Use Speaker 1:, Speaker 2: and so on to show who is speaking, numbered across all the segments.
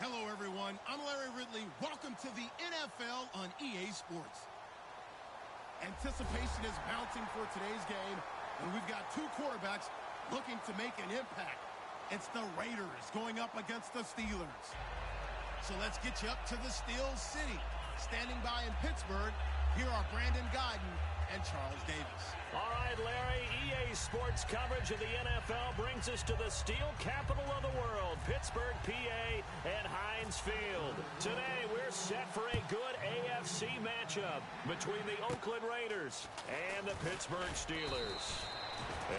Speaker 1: Hello, everyone. I'm Larry Ridley. Welcome to the NFL on EA Sports. Anticipation is mounting for today's game, and we've got two quarterbacks looking to make an impact. It's the Raiders going up against the Steelers. So let's get you up to the Steel City. Standing by in Pittsburgh, here are Brandon Guyton and Charles Davis.
Speaker 2: All right, Larry, EA Sports coverage of the NFL brings us to the steel capital of the world, Pittsburgh, PA, and Heinz Field. Today, we're set for a good AFC matchup between the Oakland Raiders and the Pittsburgh Steelers.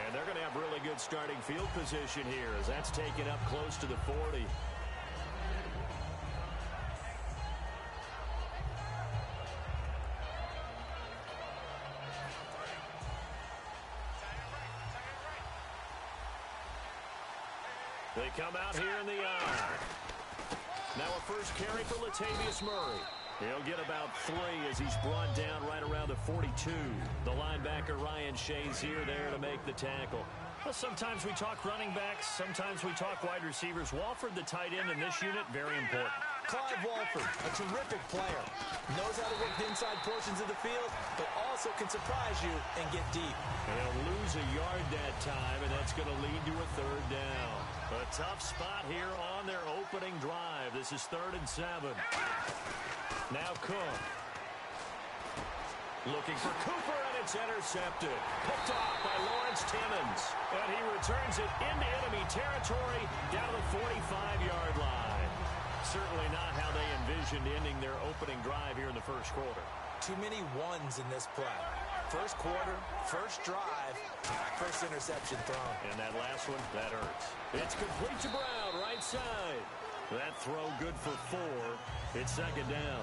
Speaker 2: And they're going to have really good starting field position here as that's taken up close to the 40. They come out here in the eye. Now a first carry for Latavius Murray. He'll get about 3 as he's brought down right around the 42. The linebacker Ryan Shane's here there to make the tackle. Well, sometimes we talk running backs, sometimes we talk wide receivers. Walford, the tight end in this unit, very important.
Speaker 3: Clive Walford, a terrific player. Knows how to work the inside portions of the field, but also can surprise you and get deep.
Speaker 2: And he'll lose a yard that time, and that's going to lead to a 3rd down. A tough spot here on their opening drive. This is 3rd and 7. Now Cook. Looking for Cooper, and it's intercepted. Picked off by Lawrence Timmons. And he returns it into enemy territory down to the 45-yard line. Certainly not how they envisioned ending their opening drive here in the first quarter.
Speaker 3: Too many ones in this play. First quarter, first drive, first interception thrown.
Speaker 2: And that last one, that hurts. It's complete to Brown, right side. That throw good for 4. It's 2nd down.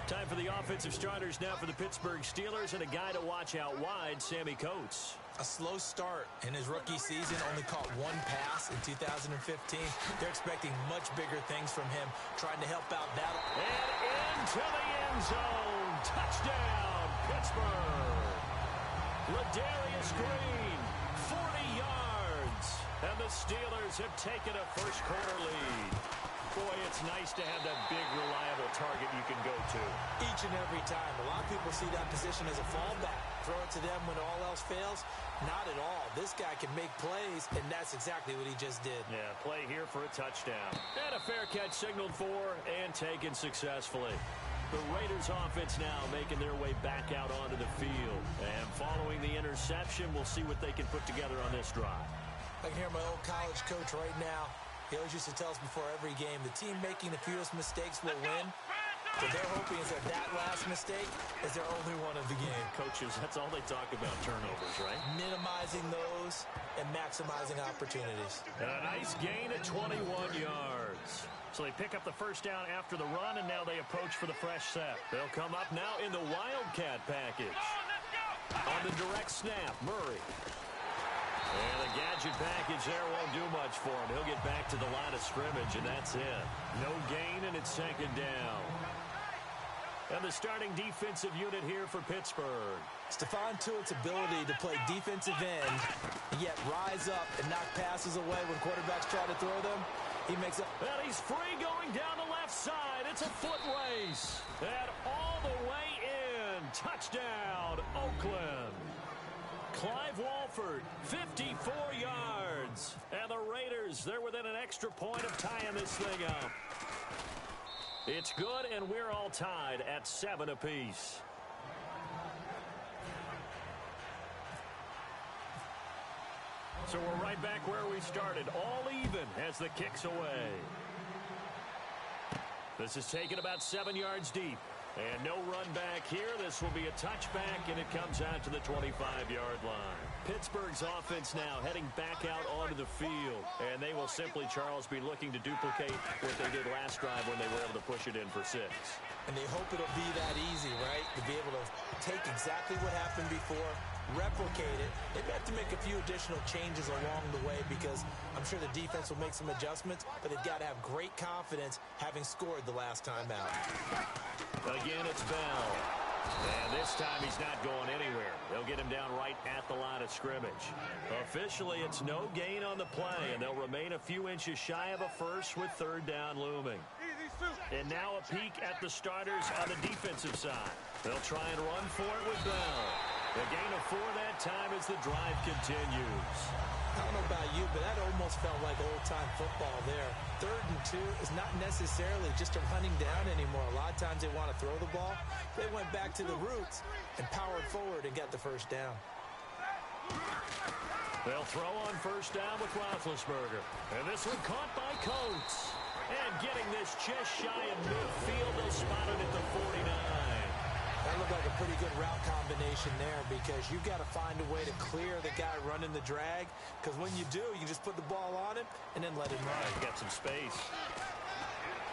Speaker 2: Time for the offensive starters now for the Pittsburgh Steelers, and a guy to watch out wide, Sammy Coates.
Speaker 3: A slow start in his rookie season, only caught 1 pass in 2015. They're expecting much bigger things from him, trying to help out that.
Speaker 2: And into the end zone. Touchdown, Pittsburgh. Ladarius Green, 40 yards. And the Steelers have taken a first quarter lead. Boy, it's nice to have that big, reliable target you can go to.
Speaker 3: Each and every time. A lot of people see that position as a fallback. Throw it to them when all else fails. Not at all. This guy can make plays, and that's exactly what he just did.
Speaker 2: Yeah, play here for a touchdown. And a fair catch signaled for and taken successfully. The Raiders offense now making their way back out onto the field. And following the interception, we'll see what they can put together on this drive.
Speaker 3: I can hear my old college coach right now. He always used to tell us before every game, the team making the fewest mistakes will win. What they're hoping is that last mistake is their only one of the game.
Speaker 2: Coaches, that's all they talk about, turnovers, right?
Speaker 3: Minimizing those and maximizing opportunities.
Speaker 2: And a nice gain at 21 yards. So they pick up the first down after the run, and now they approach for the fresh set. They'll come up now in the Wildcat package. On the direct snap, Murray. And the gadget package there won't do much for him. He'll get back to the line of scrimmage, and that's it. No gain, and it's 2nd down. And the starting defensive unit here for Pittsburgh.
Speaker 3: Stephon Tuitt's ability to play defensive end and yet rise up and knock passes away when quarterbacks try to throw them. He makes it.
Speaker 2: And he's free going down the left side. It's a foot race. And all the way in. Touchdown, Oakland. Clive Walford, 54 yards. And the Raiders, they're within an extra point of tying this thing up. It's good, and we're all tied at 7 apiece. So we're right back where we started, all even as the kick's away. This is taken about 7 yards deep. And no run back here. This will be a touchback, and it comes out to the 25-yard line. Pittsburgh's offense now heading back out onto the field. And they will simply, Charles, be looking to duplicate what they did last drive when they were able to push it in for 6.
Speaker 3: And they hope it'll be that easy, right? To be able to take exactly what happened before, replicate it. They may have to make a few additional changes along the way because I'm sure the defense will make some adjustments, but they've got to have great confidence having scored the last time out.
Speaker 2: Again, it's Bell. And this time he's not going anywhere. They'll get him down right at the line of scrimmage. Officially, it's no gain on the play, and they'll remain a few inches shy of a first with third down looming. And now a peek at the starters on the defensive side. They'll try and run for it with Bell. A gain of 4 that time as the drive continues.
Speaker 3: I don't know about you, but that almost felt like old-time football there. 3rd and 2 is not necessarily just a running down anymore. A lot of times they want to throw the ball. They went back to the roots and powered forward and got the first down.
Speaker 2: They'll throw on first down with Roethlisberger. And this one caught by Coates. And getting this just shy of midfield, they'll spot it at the 49.
Speaker 3: That looked like a pretty good route combination there because you've got to find a way to clear the guy running the drag, because when you do, you can just put the ball on him and then let him run.
Speaker 2: He's got some space.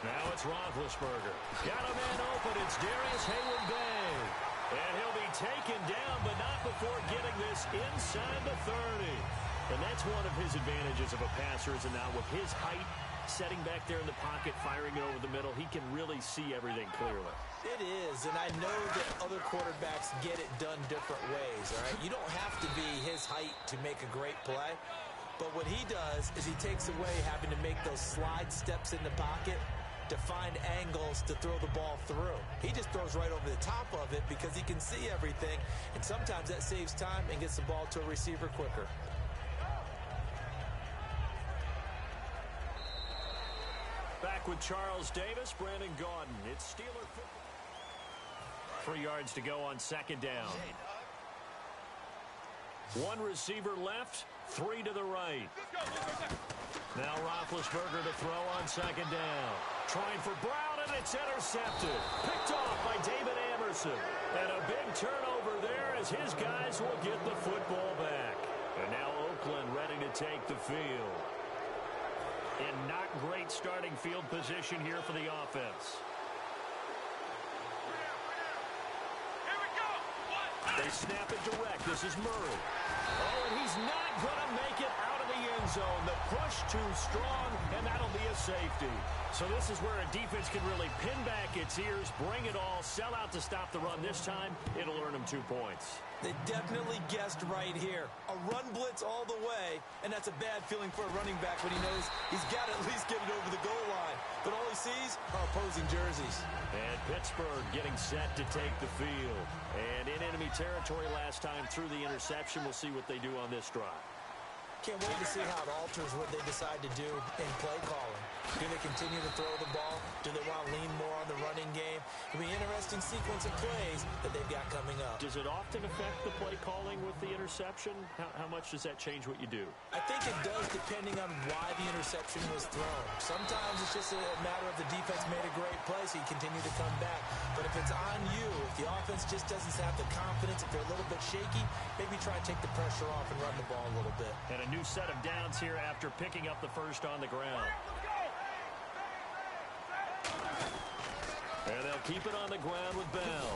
Speaker 2: Now it's Roethlisberger. Got a man open. It's Darius Heyward-Bey. And he'll be taken down, but not before getting this inside the 30. And that's one of his advantages of a passer, is now with his height, setting back there in the pocket, firing it over the middle, he can really see everything clearly.
Speaker 3: It is, and I know that other quarterbacks get it done different ways, all right? You don't have to be his height to make a great play, but what he does is he takes away having to make those slide steps in the pocket to find angles to throw the ball through. He just throws right over the top of it because he can see everything, and sometimes that saves time and gets the ball to a receiver quicker.
Speaker 2: Back with Charles Davis, Brandon Gaudin. It's Steeler football. 3 yards to go on second down. 1 receiver left, 3 to the right. Now Roethlisberger to throw on second down. Trying for Brown, and it's intercepted. Picked off by David Amerson. And a big turnover there as his guys will get the football back. And now Oakland ready to take the field. In not great starting field position here for the offense. They snap it direct. This is Murray. Oh, and he's not going to make it out of the end zone. The push too strong, and that'll be a safety. So this is where a defense can really pin back its ears, bring it all, sell out to stop the run. This time, it'll earn them 2 points.
Speaker 3: They definitely guessed right here. A run blitz all the way, and that's a bad feeling for a running back when he knows he's got to at least get it over the goal line. But all he sees are opposing jerseys.
Speaker 2: And Pittsburgh getting set to take the field. And in enemy territory last time through the interception. We'll see what they do on this drive.
Speaker 3: Can't wait to see how it alters what they decide to do in play calling. Do they continue to throw the ball? Do they want to lean more on the running game? It'll be an interesting sequence of plays that they've got coming up.
Speaker 2: Does it often affect the play calling with the interception? How much does that change what you do?
Speaker 3: I think it does, depending on why the interception was thrown. Sometimes it's just a matter of the defense made a great play, so you continue to come back. But if it's on you, if the offense just doesn't have the confidence, if they're a little bit shaky, maybe try and take the pressure off and run the ball a little bit.
Speaker 2: And a new set of downs here after picking up the first on the ground. And they'll keep it on the ground with Bell.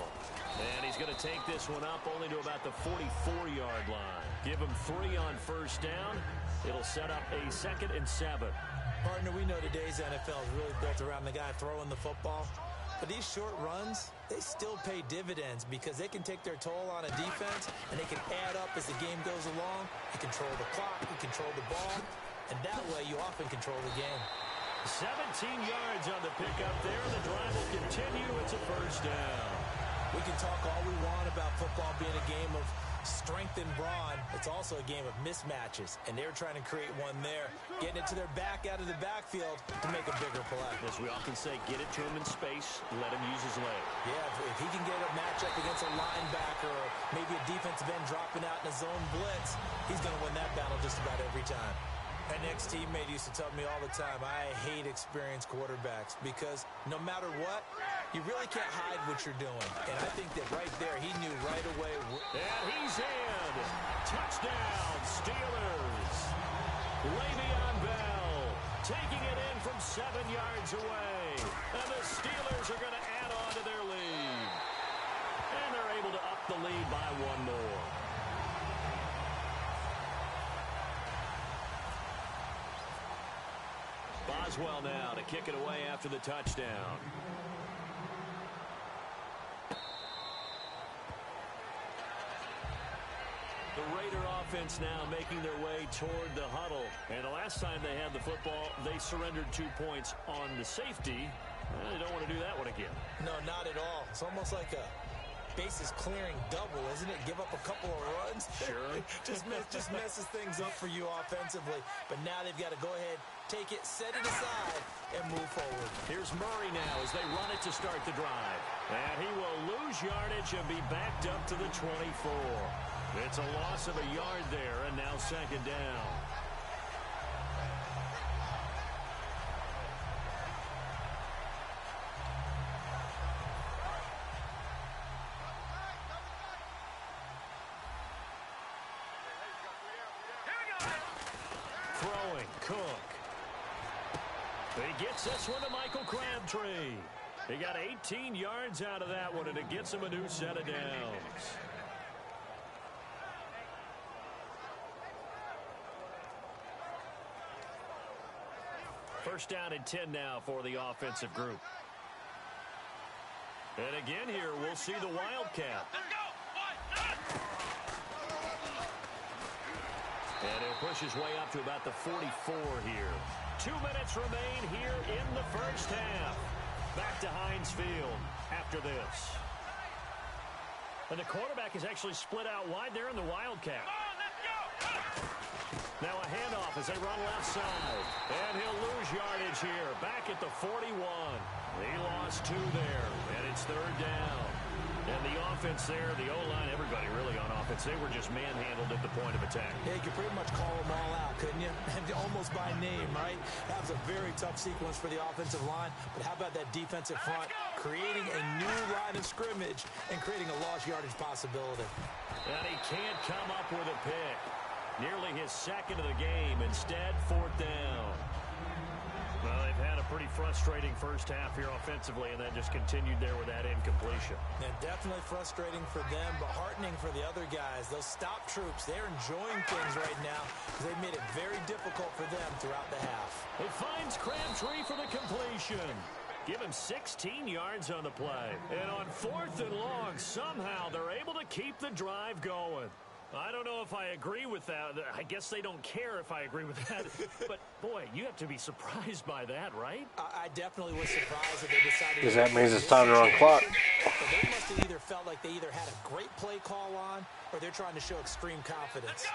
Speaker 2: And he's going to take this one up only to about the 44-yard line. Give him 3 on first down. It'll set up a 2nd and 7.
Speaker 3: Partner, we know today's NFL is really built around the guy throwing the football. But these short runs, they still pay dividends because they can take their toll on a defense and they can add up as the game goes along. You control the clock, you control the ball, and that way you often control the game.
Speaker 2: 17 yards on the pickup there. The drive will continue. It's a first down.
Speaker 3: We can talk all we want about football being a game of strength and brawn. It's also a game of mismatches, and they're trying to create one there, getting it to their back out of the backfield to make a bigger play.
Speaker 2: As we often say, get it to him in space, let him use his leg.
Speaker 3: Yeah, if he can get a matchup against a linebacker or maybe a defensive end dropping out in a zone blitz, he's going to win that battle just about every time. An ex-teammate used to tell me all the time, I hate experienced quarterbacks because no matter what, you really can't hide what you're doing. And I think that right there, he knew right away.
Speaker 2: And he's in. Touchdown, Steelers. Le'Veon Bell taking it in from 7 yards away. And the Steelers are going to add on to their lead. And they're able to up the lead by 1 more. Boswell now to kick it away after the touchdown. offense now making their way toward the huddle. And the last time they had the football, they surrendered 2 points on the safety. They don't want to do that one again.
Speaker 3: No, not at all. It's almost like a bases clearing double, isn't it? Give up a couple of runs.
Speaker 2: Sure.
Speaker 3: just messes things up for you offensively. But now they've got to go ahead, take it, set it aside, and move forward.
Speaker 2: Here's Murray now as they run it to start the drive. And he will lose yardage and be backed up to the 24. It's a loss of a yard there, and now second down. Throwing, Cook. He gets this one to Michael Crabtree. He got 18 yards out of that one, and it gets him a new set of downs. First down and 10 now for the offensive group. And again here, we'll see the Wildcat. And he'll push his way up to about the 44 here. 2 minutes remain here in the first half. Back to Heinz Field after this. And the quarterback is actually split out wide there in the Wildcat. Now a handoff as they run left side. And he'll lose yardage here. Back at the 41. He lost 2 there. And it's third down. And the offense there, the O-line, everybody really on offense, they were just manhandled at the point of attack.
Speaker 3: Yeah, you could pretty much call them all out, couldn't you? And almost by name, right? That was a very tough sequence for the offensive line. But how about that defensive front creating a new line of scrimmage and creating a lost yardage possibility?
Speaker 2: And he can't come up with a pick. Nearly his second of the game. Instead, fourth down. Well, they've had a pretty frustrating first half here offensively, and that just continued there with that incompletion.
Speaker 3: Yeah, definitely frustrating for them, but heartening for the other guys. Those stop troops, they're enjoying things right now because they've made it very difficult for them throughout the half.
Speaker 2: It finds Crabtree for the completion. Give him 16 yards on the play. And on fourth and long, somehow they're able to keep the drive going. I don't know if I agree with that. I guess they don't care if I agree with that. But, boy, you have to be surprised by that, right?
Speaker 3: I definitely was surprised that they decided...
Speaker 4: Because that means it's time to run clock.
Speaker 3: But they must have either felt like they either had a great play call on or they're trying to show extreme confidence.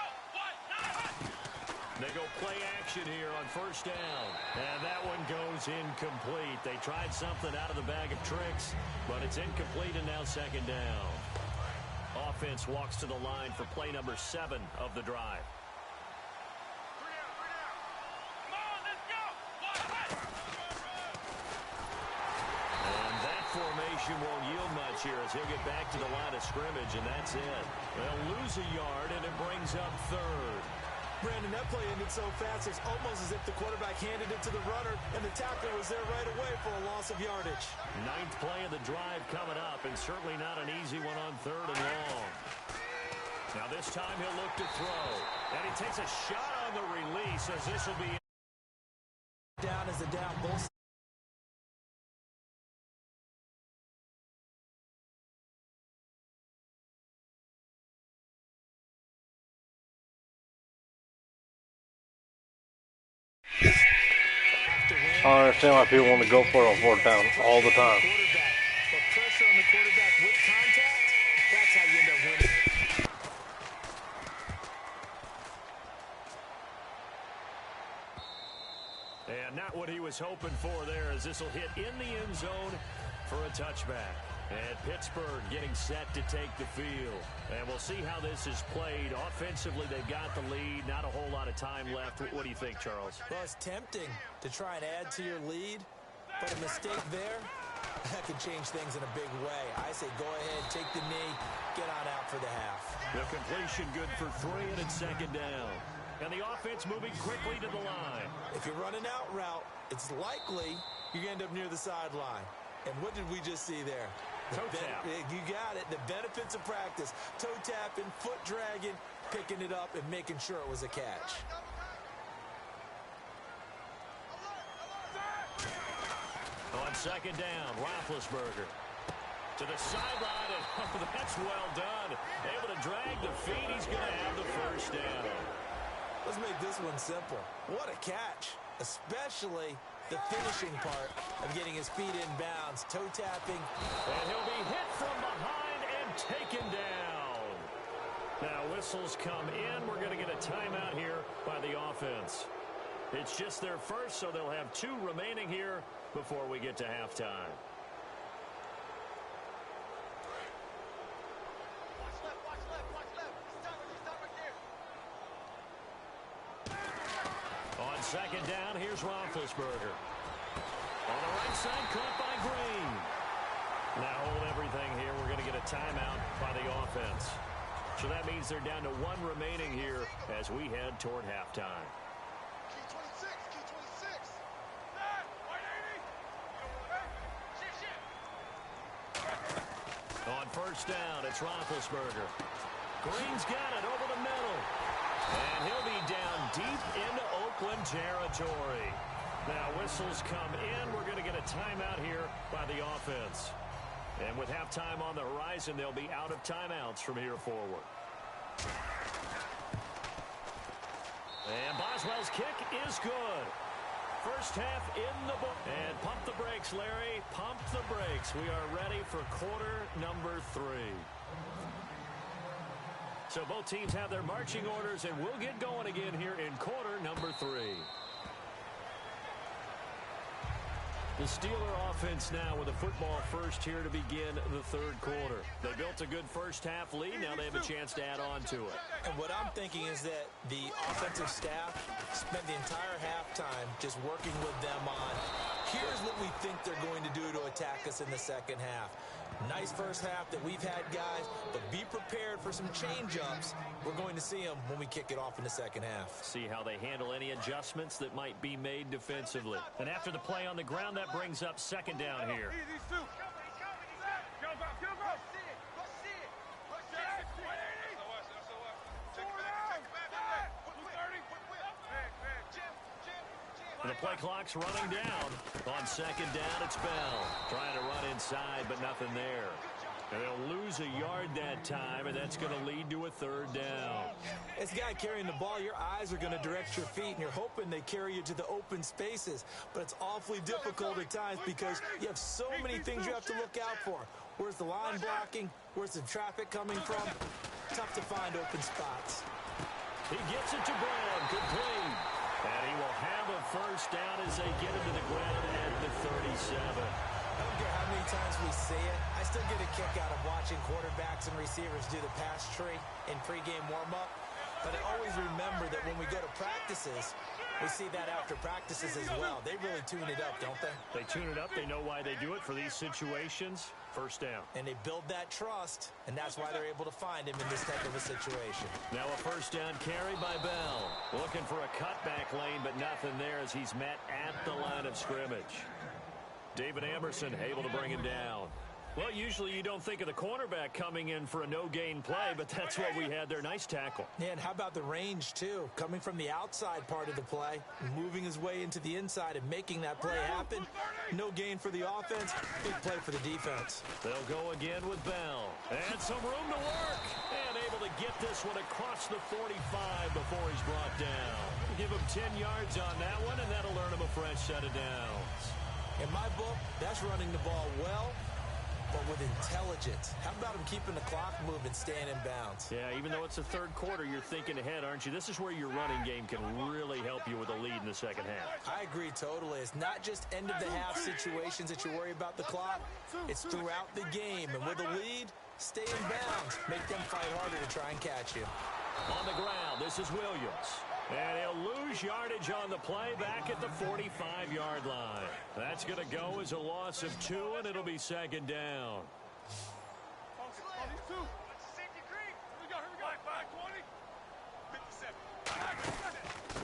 Speaker 2: They go play action here on first down. And that one goes incomplete. They tried something out of the bag of tricks, but it's incomplete and now second down. Offense walks to the line for play number 7 of the drive. And that formation won't yield much here as he'll get back to the line of scrimmage, and that's it. They'll lose a yard, and it brings up third.
Speaker 3: Brandon, that play ended so fast, it's almost as if the quarterback handed it to the runner, and the tackler was there right away for a loss of yardage.
Speaker 2: 9th play of the drive coming up, and certainly not an easy one on third and long. Now this time he'll look to throw, and he takes a shot on the release as this will be
Speaker 3: down as the down both.
Speaker 4: I don't understand why people want to go for it on fourth down all the time.
Speaker 3: But pressure on the quarterback with contact, that's how you end up winning.
Speaker 2: And not what he was hoping for there, as this will hit in the end zone for a touchback. And Pittsburgh getting set to take the field. And we'll see how this is played. Offensively, they've got the lead. Not a whole lot of time left. What do you think, Charles?
Speaker 3: Well, it's tempting to try and add to your lead, but a mistake there, that could change things in a big way. I say go ahead, take the knee, get on out for the half.
Speaker 2: The completion good for 3, and it's second down. And the offense moving quickly to the line.
Speaker 3: If you're running out route, it's likely you're going to end up near the sideline. And what did we just see there?
Speaker 2: Toe tap.
Speaker 3: You got it. The benefits of practice. Toe tapping, foot dragging, picking it up, and making sure it was a catch.
Speaker 2: On second down, Roethlisberger. To the sideline, and oh, that's well done. Able to drag the feet. He's going to have the first down.
Speaker 3: Let's make this one simple. What a catch, especially the finishing part of getting his feet in bounds, toe tapping.
Speaker 2: And he'll be hit from behind and taken down. Now whistles come in. We're going to get a timeout here by the offense. It's just their first, so they'll have 2 remaining here before we get to halftime. On second down, here's Roethlisberger. On the right side, caught by Green. Now hold everything here. We're going to get a timeout by the offense. So that means they're down to 1 remaining here as we head toward halftime. On first down, it's Roethlisberger. Green's got it over the middle. And he'll be down deep into Oakland territory. Now whistles come in. We're going to get a timeout here by the offense. And with halftime on the horizon, they'll be out of timeouts from here forward. And Boswell's kick is good. First half in the book. And pump the brakes, Larry. Pump the brakes. We are ready for quarter number 3. So both teams have their marching orders, and we'll get going again here in quarter number 3. The Steeler offense now with a football first here to begin the 3rd quarter. They built a good first half lead. Now they have a chance to add on to it.
Speaker 3: And what I'm thinking is that the offensive staff spent the entire halftime just working with them on, here's what we think they're going to do to attack us in the second half. Nice first half that we've had, guys, but be prepared for some change-ups. We're going to see them when we kick it off in the second half.
Speaker 2: See how they handle any adjustments that might be made defensively. And after the play on the ground, that brings up second down here. And the play clock's running down. On second down, it's Bell. Trying to run inside, but nothing there. And they'll lose a yard that time, and that's going to lead to a 3rd down.
Speaker 3: As a guy carrying the ball, your eyes are going to direct your feet, and you're hoping they carry you to the open spaces. But it's awfully difficult at times because you have so many things you have to look out for. Where's the line blocking? Where's the traffic coming from? Tough to find open spots.
Speaker 2: He gets it to Brown. Complete. And he will have a first down as they get him to the ground at the 37.
Speaker 3: I don't care how many times we see it. I still get a kick out of watching quarterbacks and receivers do the pass tree in pregame warm-up. But I always remember that when we go to practices, we see that after practices as well. They really tune it up, don't they?
Speaker 2: They tune it up. They know why they do it for these situations. First down.
Speaker 3: And they build that trust, and that's why they're able to find him in this type of a situation.
Speaker 2: Now a first down carry by Bell. Looking for a cutback lane, but nothing there as he's met at the line of scrimmage. David Emerson able to bring him down. Well, usually you don't think of the cornerback coming in for a no-gain play, but that's what we had there. Nice tackle.
Speaker 3: Yeah, and how about the range, too? Coming from the outside part of the play, moving his way into the inside and making that play happen. No gain for the offense, big play for the defense.
Speaker 2: They'll go again with Bell. And some room to work. And able to get this one across the 45 before he's brought down. Give him 10 yards on that one, and that'll earn him a fresh set of downs.
Speaker 3: In my book, that's running the ball well, but with intelligence. How about him keeping the clock moving, staying in bounds?
Speaker 2: Yeah, even though it's the 3rd quarter, you're thinking ahead, aren't you? This is where your running game can really help you with a lead in the second half.
Speaker 3: I agree totally. It's not just end-of-the-half situations that you worry about the clock. It's throughout the game. And with a lead, stay in bounds. Make them fight harder to try and catch you.
Speaker 2: On the ground, this is Williams. And he'll lose yardage on the play back at the 45-yard line. That's going to go as a loss of 2, and it'll be second down.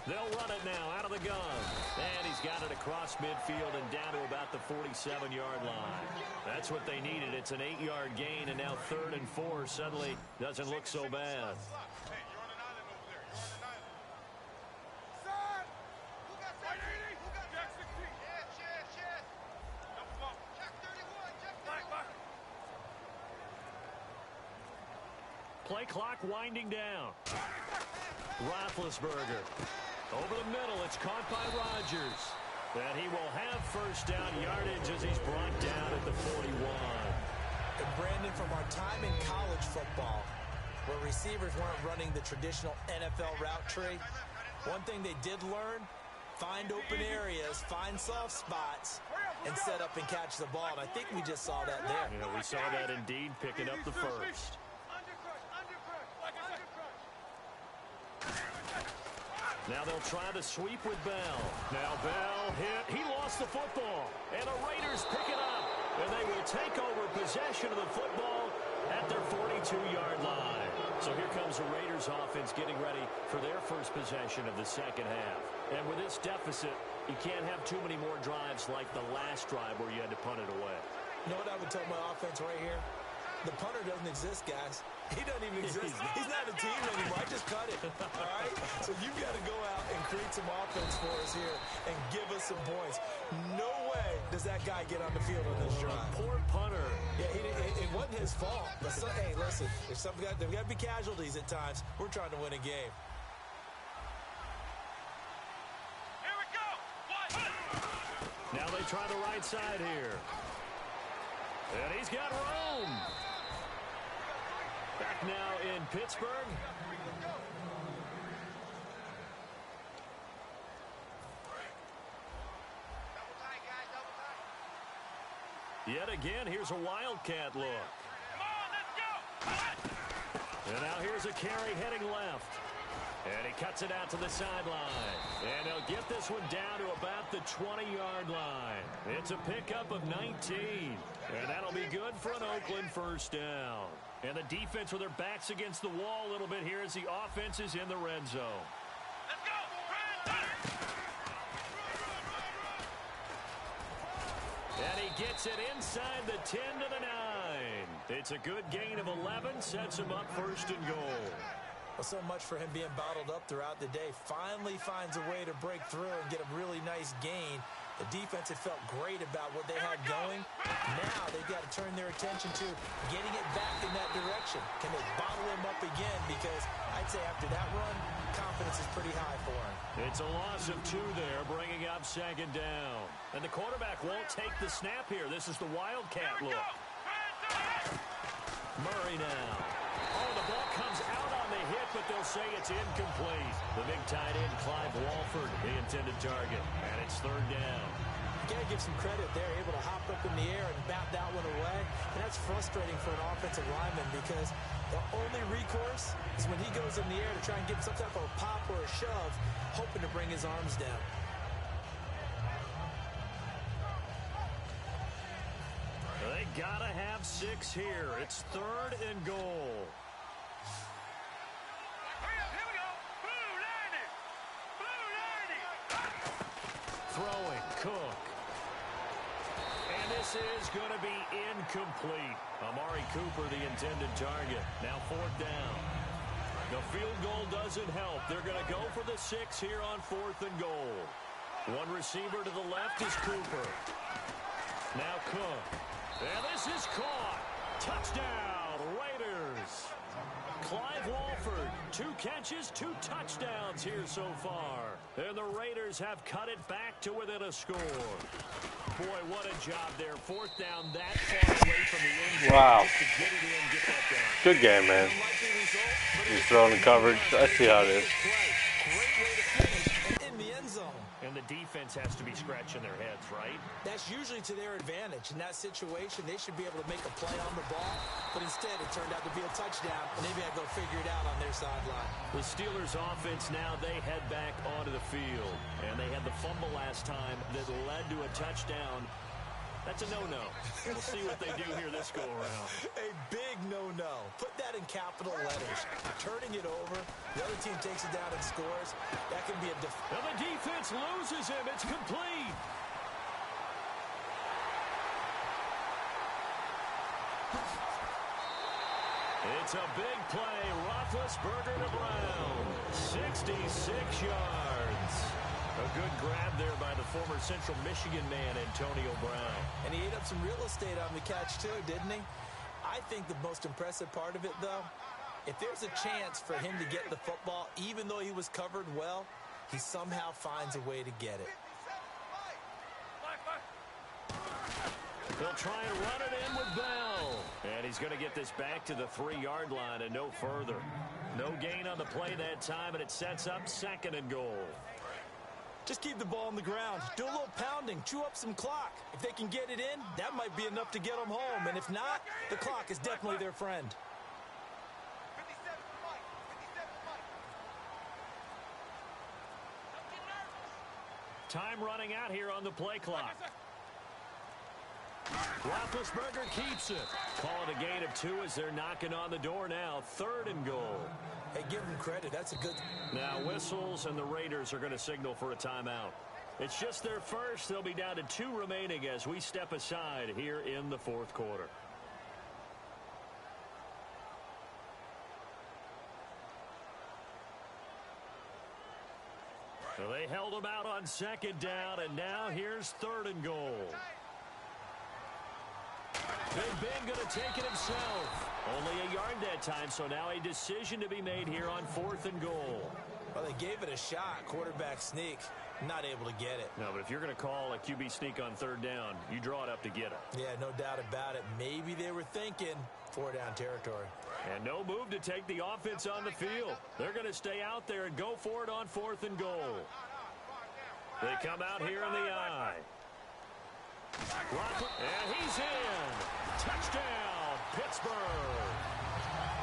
Speaker 2: They'll run it now out of the gun. And he's got it across midfield and down to about the 47-yard line. That's what they needed. It's an 8-yard gain, and now 3rd and 4 suddenly doesn't look so bad. play clock winding down. Roethlisberger. Over the middle, it's caught by Rodgers. And he will have first down yardage as he's brought down at the 41.
Speaker 3: And Brandon, from our time in college football, where receivers weren't running the traditional NFL route tree, one thing they did learn, find open areas, find soft spots, and set up and catch the ball. And I think we just saw that there.
Speaker 2: Yeah, we saw that indeed, picking up the first. Now they'll try to sweep with Bell. Now Bell hit. He lost the football. And the Raiders pick it up. And they will take over possession of the football at their 42-yard line. So here comes the Raiders offense getting ready for their first possession of the second half. And with this deficit, you can't have too many more drives like the last drive where you had to punt it away.
Speaker 3: You know what I would tell my offense right here? The punter doesn't exist, guys. He doesn't even exist. He's not a team anymore. I just cut it. All right? So you've got to go out and create some offense for us here and give us some points. No way does that guy get on the field on this drive.
Speaker 2: Poor punter.
Speaker 3: Yeah, it wasn't his fault. But hey, listen, there's got to be casualties at times. We're trying to win a game.
Speaker 5: Here we go.
Speaker 2: Now they try the right side here. And he's got Rome. Back now in Pittsburgh. Yet again, here's a Wildcat look.
Speaker 5: Come on, let's go.
Speaker 2: And now here's a carry heading left. And he cuts it out to the sideline. And he'll get this one down to about the 20-yard line. It's a pickup of 19. And that'll be good for an Oakland first down. And the defense with their backs against the wall a little bit here as the offense is in the red zone.
Speaker 5: Let's go.
Speaker 2: And he gets it inside the 10 to the 9. It's a good gain of 11. Sets him up first and goal.
Speaker 3: Well, so much for him being bottled up throughout the day. Finally finds a way to break through and get a really nice gain. The defense had felt great about what they had going. Now they've got to turn their attention to getting it back in that direction. Can they bottle him up again? Because I'd say after that run, confidence is pretty high for him.
Speaker 2: It's a loss of 2 there, bringing up second down. And the quarterback won't take the snap here. This is the Wildcat look. Murray now. Oh, the ball comes out on the hit, but they'll say it's incomplete. The big tight end, Clive Walford, the intended target. And it's third down.
Speaker 3: You got to give some credit there, able to hop up in the air and bat that one away. And that's frustrating for an offensive lineman because the only recourse is when he goes in the air to try and get some type of a pop or a shove, hoping to bring his arms down.
Speaker 2: They got to have 6 here. It's third and goal. Throwing, Cook. And this is going to be incomplete. Amari Cooper, the intended target. Now fourth down. The field goal doesn't help. They're going to go for the 6 here on fourth and goal. One receiver to the left is Cooper. Now Cook. And this is caught. Touchdown, Raiders. Clive Walford, 2 catches, 2 touchdowns here so far. And the Raiders have cut it back to within a score. Boy, what a job there. Fourth down that far away from the end zone.
Speaker 4: Wow.
Speaker 2: Just to get it in, get that down.
Speaker 4: Good game, man. He's throwing the coverage. I see how it is.
Speaker 3: Great way to finish in the end zone.
Speaker 2: And the defense has to be scratching their heads, right?
Speaker 3: That's usually to their advantage. In that situation, they should be able to make a play on the ball. But instead, it turned out to be a touchdown, and they've got to go figure it out on their sideline.
Speaker 2: The Steelers' offense now, they head back onto the field. And they had the fumble last time that led to a touchdown. That's a no-no. We'll see what they do here this go-around.
Speaker 3: A big no-no. Put that in capital letters. Turning it over, the other team takes it down and scores. That can be a
Speaker 2: Now the defense loses him. It's complete. It's a big play. Roethlisberger to Brown. 66 yards. A good grab there by the former Central Michigan man, Antonio Brown.
Speaker 3: And he ate up some real estate on the catch, too, didn't he? I think the most impressive part of it, though, If there's a chance for him to get the football, even though he was covered well, he somehow finds a way to get it.
Speaker 2: They'll try and run it in with Bell. And he's going to get this back to the 3-yard line and no further. No gain on the play that time, and it sets up 2nd and goal.
Speaker 3: Just keep the ball on the ground. Do a little pounding. Chew up some clock. If they can get it in, that might be enough to get them home. And if not, the clock is definitely their friend.
Speaker 2: Time running out here on the play clock. Roethlisberger keeps it. Call it a gain of 2 as they're knocking on the door now. 3rd and goal.
Speaker 3: Hey, give them credit. That's a good...
Speaker 2: Now whistles, and the Raiders are going to signal for a timeout. It's just their first. They'll be down to 2 remaining as we step aside here in the 4th quarter. So they held them out on 2nd down, and now here's 3rd and goal. Big Ben going to take it himself. Only a yard that time, so now a decision to be made here on 4th and goal.
Speaker 3: Well, they gave it a shot. Quarterback sneak. Not able to get it.
Speaker 2: No, but if you're going to call a QB sneak on 3rd down, you draw it up to get it.
Speaker 3: Yeah, no doubt about it. Maybe they were thinking 4-down territory.
Speaker 2: And no move to take the offense on the field. They're going to stay out there and go for it on 4th and goal. They come out here in the eye. And he's in. Touchdown, Pittsburgh.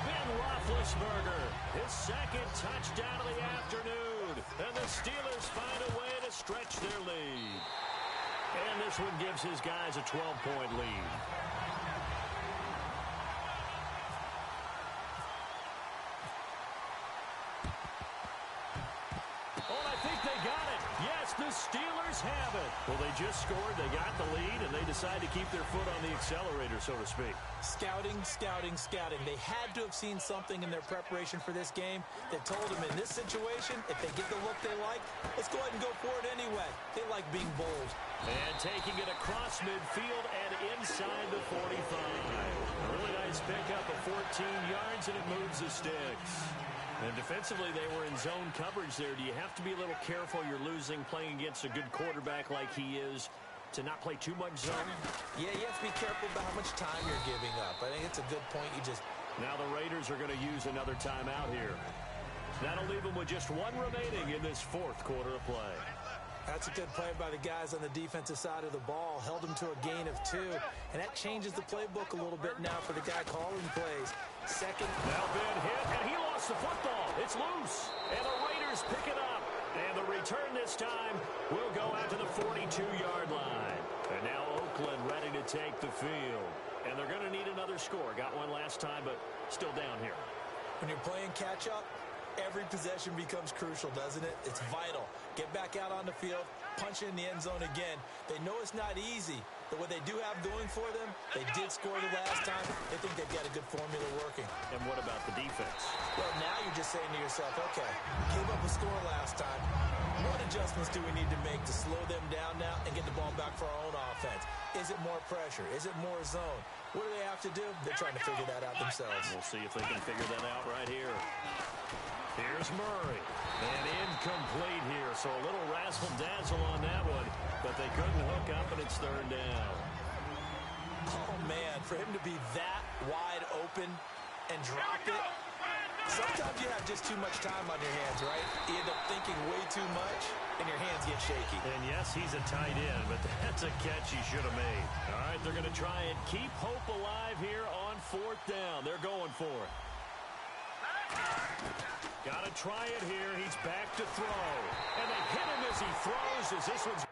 Speaker 2: Ben Roethlisberger, his 2nd touchdown of the afternoon. And the Steelers find a way to stretch their lead. And this one gives his guys a 12-point lead. The Steelers have it. Well, they just scored, they got the lead, and they decide to keep their foot on the accelerator, so to speak.
Speaker 3: Scouting, scouting, scouting. They had to have seen something in their preparation for this game that told them in this situation, if they get the look they like, let's go ahead and go for it anyway. They like being bold.
Speaker 2: And taking it across midfield and inside the 45. A really nice pickup of 14 yards, and it moves the sticks. And defensively, they were in zone coverage there. Do you have to be a little careful? You're losing playing against a good quarterback like he is to not play too much zone?
Speaker 3: Yeah, you have to be careful about how much time you're giving up. I think it's a good point.
Speaker 2: Now the Raiders are going to use another timeout here. That'll leave them with just 1 remaining in this 4th quarter of play.
Speaker 3: That's a good play by the guys on the defensive side of the ball. Held them to a gain of 2. And that changes the playbook a little bit now for the guy calling plays. 2nd.
Speaker 2: Now Ben hit, and he lost the football. It's loose. And the Raiders pick it up. And the return this time will go out to the 42-yard line. And now Oakland ready to take the field. And they're going to need another score. Got one last time, but still down here.
Speaker 3: When you're playing catch-up, every possession becomes crucial, doesn't it? It's vital. Get back out on the field, punch it in the end zone again. They know it's not easy, but what they do have going for them, they did score the last time. They think they've got a good formula working.
Speaker 2: And what about the defense?
Speaker 3: Well, now you're just saying to yourself, okay, gave up a score last time. What adjustments do we need to make to slow them down now and get the ball back for our own offense? Is it more pressure? Is it more zone? What do they have to do? They're trying to figure that out themselves.
Speaker 2: We'll see if they can figure that out right here. Here's Murray. And incomplete here. So a little razzle-dazzle on that one. But they couldn't hook up, and it's 3rd down.
Speaker 3: Oh, man, for him to be that wide open and drop it. Sometimes you have just too much time on your hands, right? You end up thinking way too much, and your hands get shaky.
Speaker 2: And yes, he's a tight end, but that's a catch he should have made. All right, they're going to try and keep hope alive here on 4th down. They're going for it. Got to try it here. He's back to throw. And they hit him as he throws as this one's...